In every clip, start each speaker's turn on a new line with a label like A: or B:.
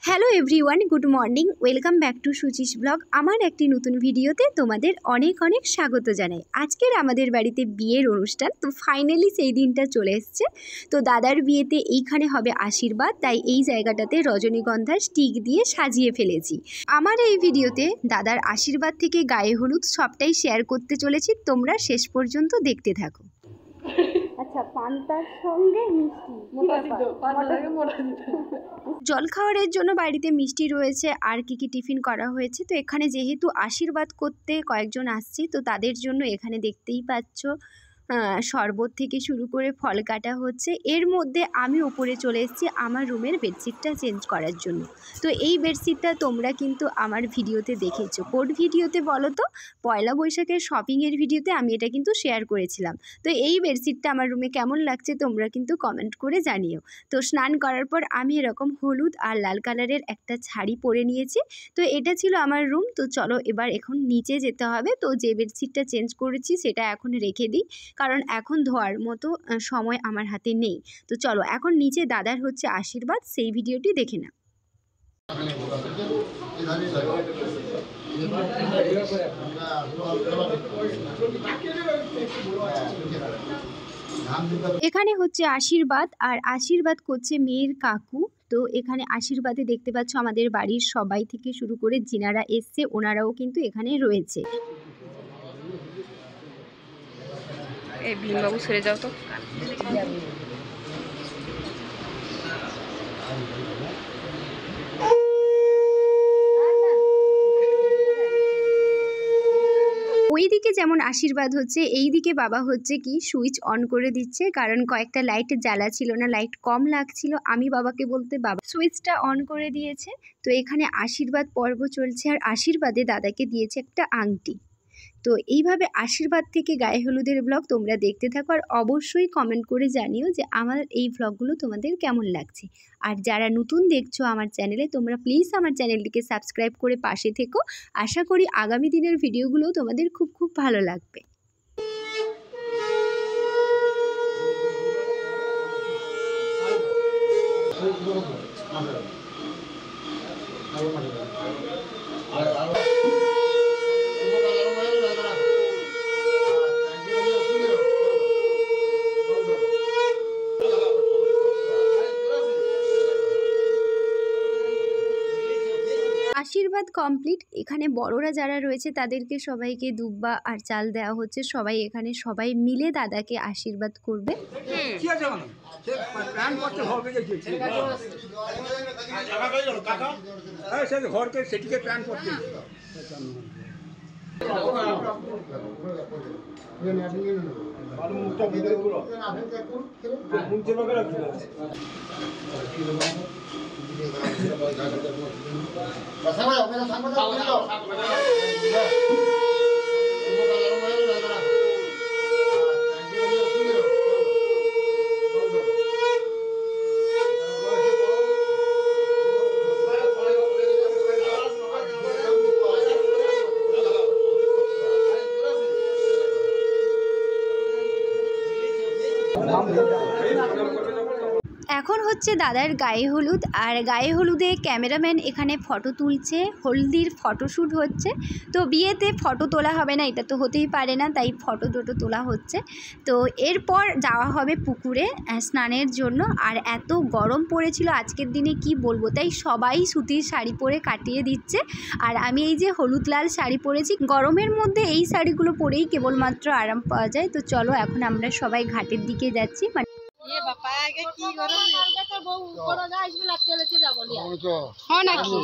A: Hello everyone, good morning, welcome back to Suchi's blog. আমার একটি নতুন ভিডিওতে তোমাদের অনেক অনেক স্বাগত জানাই। আজকের আমাদের বাড়িতে বিয়ের অনুষ্ঠান, তো ফাইনালি সেই দিনটা চলে এসছে। তো দাদার বিয়েতে এইখানে হবে আশীর্বাদ, তাই এই জায়গাটাতে রজনীগন্ধার স্টিক দিয়ে সাজিয়ে ফেলেছি। আমার এই ভিডিওতে দাদার আশীর্বাদ থেকে গায়ে হলুদ সবটাই শেয়ার করতে চলেছি, তোমরা শেষ পর্যন্ত দেখতে থাকো। আচ্ছা, পান্তার সঙ্গে মিষ্টি, জলখাবারের জন্য বাড়িতে মিষ্টি রয়েছে, আর কি টিফিন করা হয়েছে। তো এখানে যেহেতু আশীর্বাদ করতে কয়েকজন আসছে, তো তাদের জন্য এখানে দেখতেই পাচ্ছ শরবত থেকে শুরু করে ফল কাটা হচ্ছে। এর মধ্যে আমি উপরে চলে এসেছি আমার রুমের বেডশিটটা চেঞ্জ করার জন্য। তো এই বেডশিটটা তোমরা কিন্তু আমার ভিডিওতে দেখেছো। কোন ভিডিওতে বলো তো? পয়লা বৈশাখের শপিংয়ের ভিডিওতে আমি এটা কিন্তু শেয়ার করেছিলাম। তো এই বেডশিটটা আমার রুমে কেমন লাগছে তোমরা কিন্তু কমেন্ট করে জানিও। তো স্নান করার পর আমি এরকম হলুদ আর লাল কালারের একটা শাড়ি পরে নিয়েছি। তো এটা ছিল আমার রুম। তো চলো এবার এখন নিচে যেতে হবে। তো যে বেডশিটটা চেঞ্জ করেছি সেটা এখন রেখে দিই, কারণ এখন ধোয়ার মতো সময় আমার হাতে নেই। তো চলো এখন নিচে দাদার হচ্ছে আশীর্বাদ, সেই ভিডিওটি দেখে নাও। এখানে হচ্ছে আশীর্বাদ, আর আশীর্বাদ করছে মেয়ের কাকু। তো এখানে আশীর্বাদে দেখতে পাচ্ছ আমাদের বাড়ির সবাই থেকে শুরু করে যিনারা এসছে ওনারাও কিন্তু এখানে রয়েছে। এই ভীমবাবু সরে যাও তো। ওইদিকে যেমন আশীর্বাদ হচ্ছে, এই দিকে বাবা হচ্ছে কি সুইচ অন করে দিচ্ছে, কারণ কয়েকটা লাইট জ্বালা ছিল না, লাইট কম লাগছিল। আমি বাবাকে বলতে বাবা সুইচটা অন করে দিয়েছে। তো এখানে আশীর্বাদ পর্ব চলছে, আর আশীর্বাদে দাদাকে দিয়েছে একটা আংটি। তো এইভাবে আশীর্বাদ থেকে গায়ে হলুদের ব্লগ তোমরা দেখতে থাকো, আর অবশ্যই কমেন্ট করে জানিও যে আমার এই ব্লগগুলো তোমাদের কেমন লাগছে। আর যারা নতুন দেখছো আমার চ্যানেলে, তোমরা প্লিজ আমার চ্যানেলটিকে সাবস্ক্রাইব করে পাশে থেকো। আশা করি আগামী দিনের ভিডিওগুলো তোমাদের খুব খুব ভালো লাগবে। আশীর্বাদ কমপ্লিট। এখানে বড়রা যারা রয়েছে তাদেরকে সবাইকে দুব্বা আর চাল দেওয়া হচ্ছে। সবাই এখানে সবাই মিলে দাদাকে আশীর্বাদ করবে। এখন হচ্ছে দাদার গায়ে হলুদ, আর গায়ে হলুদে ক্যামেরাম্যান এখানে ফটো তুলছে, হলদির ফটোশ্যুট হচ্ছে। তো বিয়েতে ফটো তোলা হবে না, এটা তো হতেই পারে না, তাই ফটো তোলা হচ্ছে। তো এরপর যাওয়া হবে পুকুরে স্নানের জন্য। আর এত গরম পড়েছিল আজকের দিনে কি বলবো, তাই সবাই সুতির শাড়ি পরে কাটিয়ে দিচ্ছে। আর আমি এই যে হলুদ লাল শাড়ি পরেছি, গরমের মধ্যে এই শাড়িগুলো পরেই কেবলমাত্র আরাম পাওয়া যায়। তো চলো এখন আমরা সবাই ঘাটের দিকে যাচ্ছি।
B: ये बापा आगे की करो आगे तो बहु ऊपर जा इसमें लगते लेते जा बोलिए हां ना की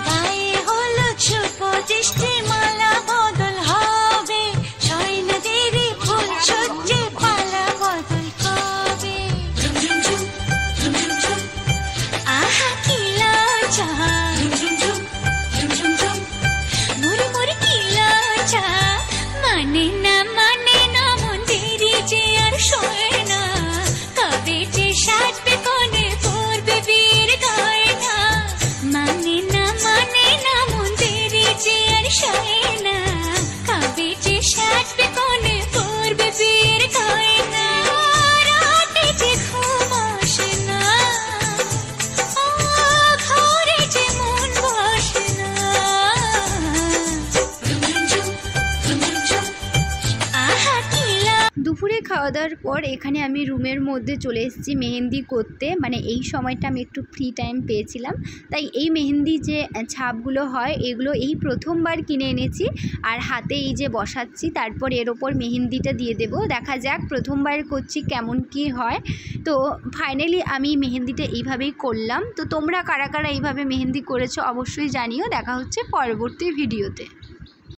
B: गाए হলো ছোট দৃষ্টি মালা বদল হবে ছয় নদীর ফুল ছুটে পালা বদল কবে ঝুম ঝুম ঝুম ঝুম ঝুম ঝুম আহা কি লজ্জা ঝুম ঝুম ঝুম ঝুম ঝুম মুড়ি মুড়ি কি লজ্জা মানে না মানে না মন্দিরে যে আর শোয় না।
A: খাওয়া দাওয়ার পর এখানে আমি রুমের মধ্যে চলে এসেছি মেহেন্দি করতে। মানে এই সময়টা আমি একটু ফ্রি টাইম পেয়েছিলাম, তাই এই মেহেন্দি যে ছাপগুলো হয় এগুলো এই প্রথমবার কিনে এনেছি আর হাতে এই যে বসাচ্ছি, তারপর এর ওপর মেহেন্দিটা দিয়ে দেব। দেখা যাক, প্রথমবার করছি কেমন কি হয়। তো ফাইনালি আমি মেহেন্দিটা এইভাবেই করলাম। তো তোমরা কারা কারা এইভাবে মেহেন্দি করেছো অবশ্যই জানিও। দেখা হচ্ছে পরবর্তী ভিডিওতে।